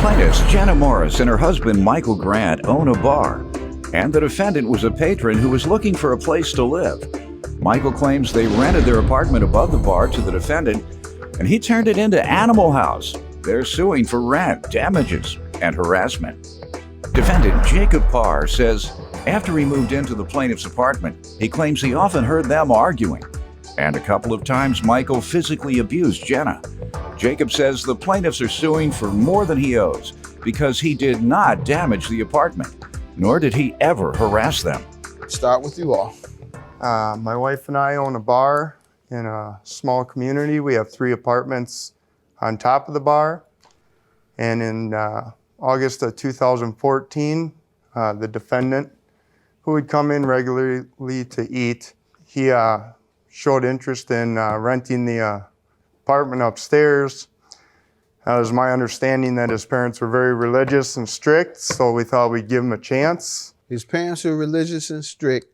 Plaintiffs Jenna Morris and her husband Michael Grant own a bar, and the defendant was a patron who was looking for a place to live. Michael claims they rented their apartment above the bar to the defendant, and he turned it into Animal House. They're suing for rent, damages, and harassment. Defendant Jacob Parr says after he moved into the plaintiff's apartment, he claims he often heard them arguing, and a couple of times Michael physically abused Jenna. Jacob says the plaintiffs are suing for more than he owes because he did not damage the apartment, nor did he ever harass them. Start with you all. My wife and I own a bar in a small community. We have 3 apartments on top of the bar. And in August of 2014, the defendant, who would come in regularly to eat, he showed interest in renting the apartment upstairs. It was my understanding that his parents were very religious and strict, so we thought we'd give him a chance. His parents are religious and strict.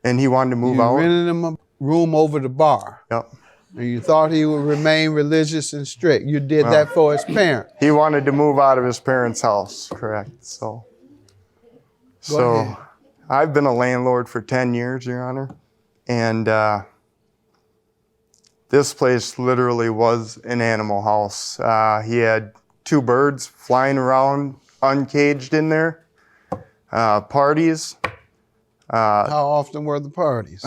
And he wanted to move out. You rented him a room over the bar. Yep. And you thought he would remain religious and strict. You did that for his parents. He wanted to move out of his parents' house, correct. So I've been a landlord for 10 years, Your Honor. And this place literally was an animal house. He had 2 birds flying around uncaged in there. Parties. How often were the parties?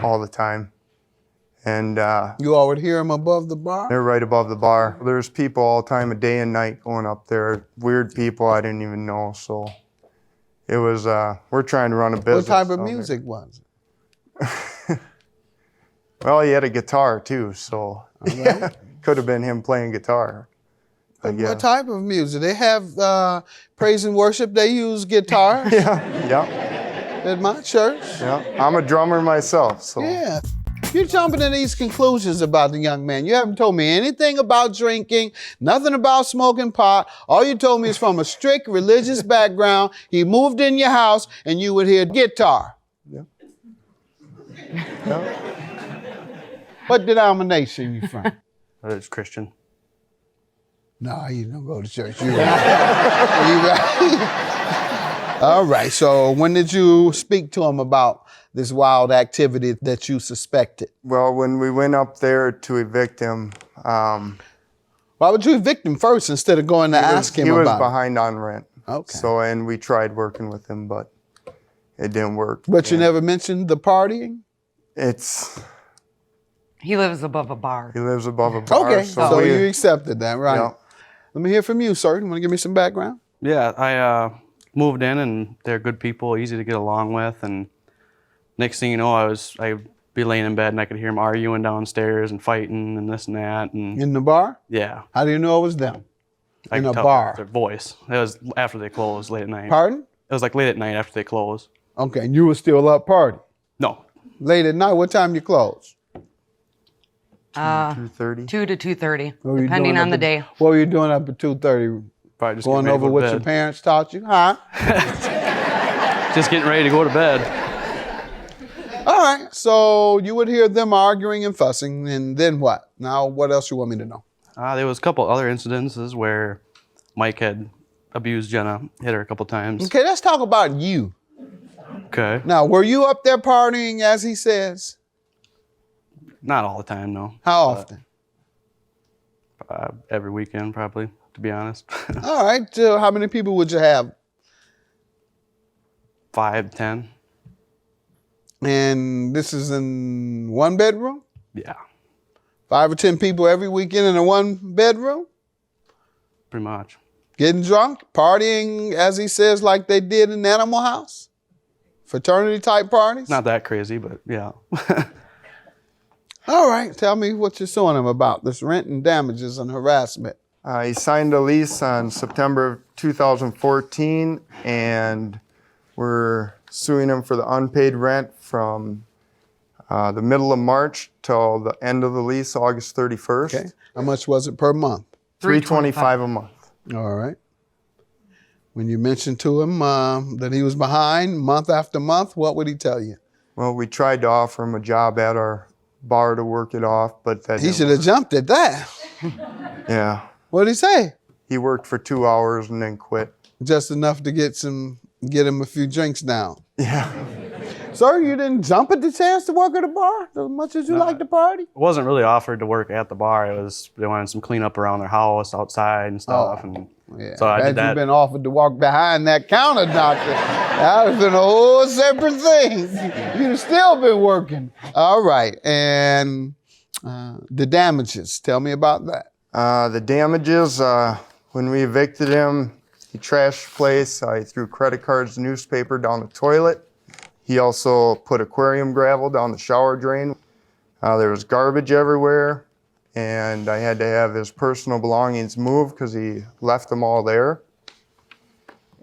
All the time. And You all would hear him above the bar? they're right above the bar. There's people all the time, a day and night, going up there. Weird people I didn't even know. So it was, we're trying to run a business. What type of out music was it? Well, he had a guitar too, so yeah, could have been him playing guitar. What type of music? They have praise and worship. They use guitars Yeah. at my church. Yeah. I'm a drummer myself, so. Yeah. You're jumping to these conclusions about the young man. You haven't told me anything about drinking, nothing about smoking pot. All you told me is from a strict religious background. He moved in your house and you would hear guitar. Yeah. What denomination you from? It's Christian. No, you don't go to church. You right. All right, so when did you speak to him about this wild activity that you suspected? Well, when we went up there to evict him, Why would you evict him first instead of going to ask him he was about it? behind on rent. Okay. So, and we tried working with him, but it didn't work. But you never mentioned the partying? He lives above a bar. He lives above a bar. Okay, so you accepted that, right? Yeah. Let me hear from you, sir. You want to give me some background? Yeah, I moved in and they're good people, easy to get along with. And next thing you know, I'd be laying in bed and I could hear them arguing downstairs and fighting and this and that. And In the bar? yeah, How do you know it was them? I In could a tell bar? their voice. It was after they closed, late at night. Pardon? It was like late at night after they closed. Okay, and you were still up partying? No, Late at night, what time you close? 2:30. 2 to 2:30, What were you depending doing on up the at- day. What were you doing up at 2:30? probably just Going getting ready to over go what to your bed. parents taught you? Huh? Just getting ready to go to bed. All right, so you would hear them arguing and fussing, and then what? Now, what else you want me to know? There was a couple other incidences where Mike had abused Jenna, hit her a couple times. Okay, let's talk about you. Okay. Now, were you up there partying, as he says? Not all the time, no. How often? Every weekend, probably, to be honest. All right, how many people would you have? 5, 10. And this is in one bedroom? Yeah, 5 or 10 people every weekend in a one bedroom? pretty much. Getting drunk, partying, as he says, like they did in Animal House? Fraternity type parties? Not that crazy, but yeah. All right, tell me what you're suing him about, this rent and damages and harassment. He signed a lease on September of 2014, and we're suing him for the unpaid rent from the middle of March till the end of the lease, August 31st. Okay. How much was it per month? $325 a month. All right. When you mentioned to him that he was behind month after month, what would he tell you? Well, we tried to offer him a job at our bar to work it off, but that He didn't should have jumped at that. Yeah. What did he say? He worked for 2 hours and then quit. Just enough to get him a few drinks down. Yeah. Sir, you didn't jump at the chance to work at a bar as much as you like to party? It wasn't really offered to work at the bar. It was they wanted some cleanup around their house, outside and stuff. And Yeah. so I did that. You've been offered to walk behind that counter, doctor. That would have been a whole separate thing. You'd have still been working. All right. And the damages. Tell me about that. The damages, when we evicted him, he trashed the place. He threw credit cards, newspaper down the toilet. He also put aquarium gravel down the shower drain. There was garbage everywhere, and I had to have his personal belongings moved because he left them all there.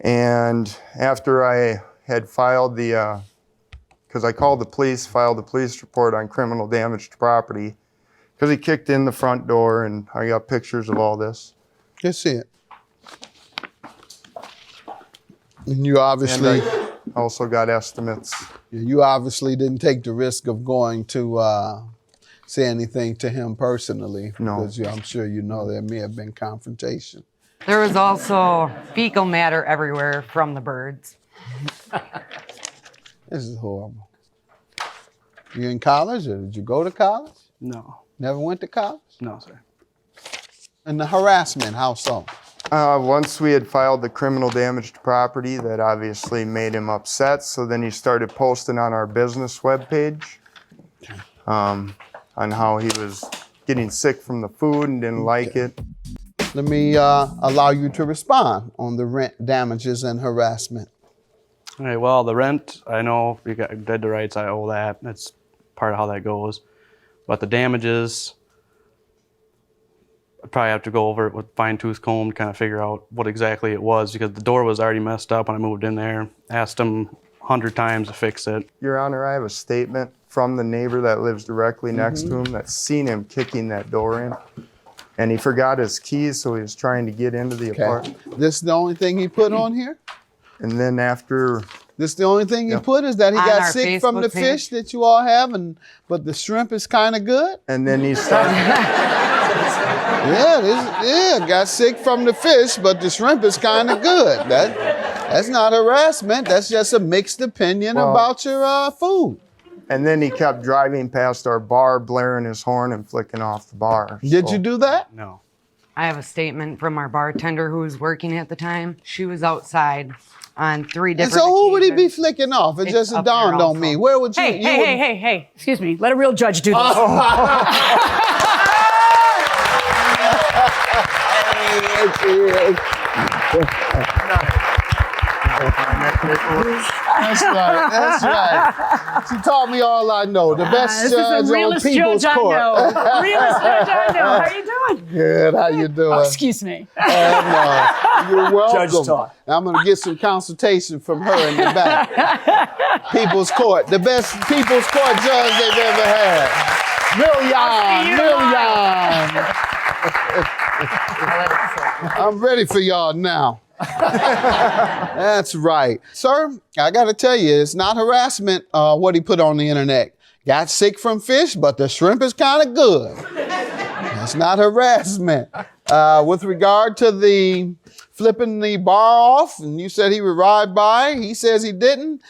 And after I had filed because I called the police, filed the police report on criminal damage to property, because he kicked in the front door, and I got pictures of all this. Let's see it. And you obviously... And I also got estimates. You obviously didn't take the risk of going to say anything to him personally. No. Because I'm sure you know there may have been confrontation. There was also fecal matter everywhere from the birds. This is horrible. You in college or did you go to college? No, Never went to college? no, sir. And the harassment, how so? Once we had filed the criminal damage to property, that obviously made him upset. So then he started posting on our business webpage on how he was getting sick from the food and didn't like it. Let me allow you to respond on the rent damages and harassment. All right, well, the rent, I know you got dead to rights, I owe that. That's part of how that goes. But the damages, I'd probably have to go over it with fine-tooth comb to kind of figure out what exactly it was, because the door was already messed up when I moved in there. Asked him 100 times to fix it. Your Honor, I have a statement from the neighbor that lives directly next to him that's seen him kicking that door in. And he forgot his keys, so he was trying to get into the apartment. This is the only thing he put on here? And then after, This the only thing he put is that he On got our sick from the Facebook page. fish that you all have, but the shrimp is kind of good? and then he started, Got sick from the fish, but the shrimp is kind of good. That's not harassment. That's just a mixed opinion Well- about your food. and then he kept driving past our bar, blaring his horn and flicking off the bar. Did So- you do that? No. I have a statement from our bartender who was working at the time. She was outside on 3 And different so who would he be occasions. flicking off? It It's just up dawned here on me. also. Where would you? Hey, you hey, would- hey, hey, hey. Excuse me. Let a real judge do this. That's right. That's right. She taught me all I know. The best This is judge the on realest People's judge Court. I know. Realest judge I know. How you doing? Good. How you doing? Oh, excuse me. You're welcome. Judge talk. I'm going to get some consultation from her in the back. People's Court. The best People's Court judge they've ever had. Million. I'm ready for y'all now. That's right. Sir, I got to tell you, it's not harassment what he put on the internet. Got sick from fish, but the shrimp is kind of good. That's not harassment. With regard to the flipping the bar off, and you said he would ride by, he says he didn't.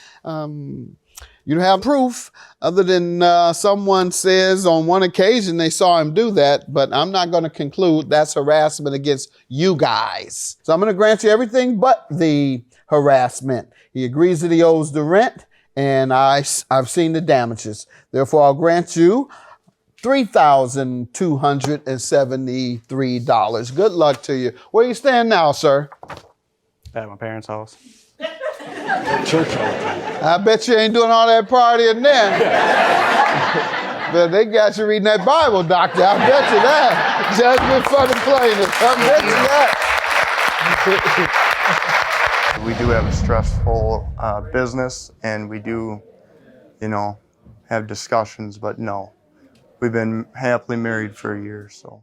You don't have proof other than someone says on one occasion they saw him do that, but I'm not going to conclude that's harassment against you guys. So I'm going to grant you everything but the harassment. He agrees that he owes the rent, and I've seen the damages. Therefore, I'll grant you $3,273. Good luck to you. Where you stand now, sir? At my parents' house. Church all the time. I bet you ain't doing all that partying there. But they got you reading that Bible, doctor. I bet you that. Judgment for the plaintiff. I bet you that. We do have a stressful business, and we do, have discussions, but no. We've been happily married for a year, so.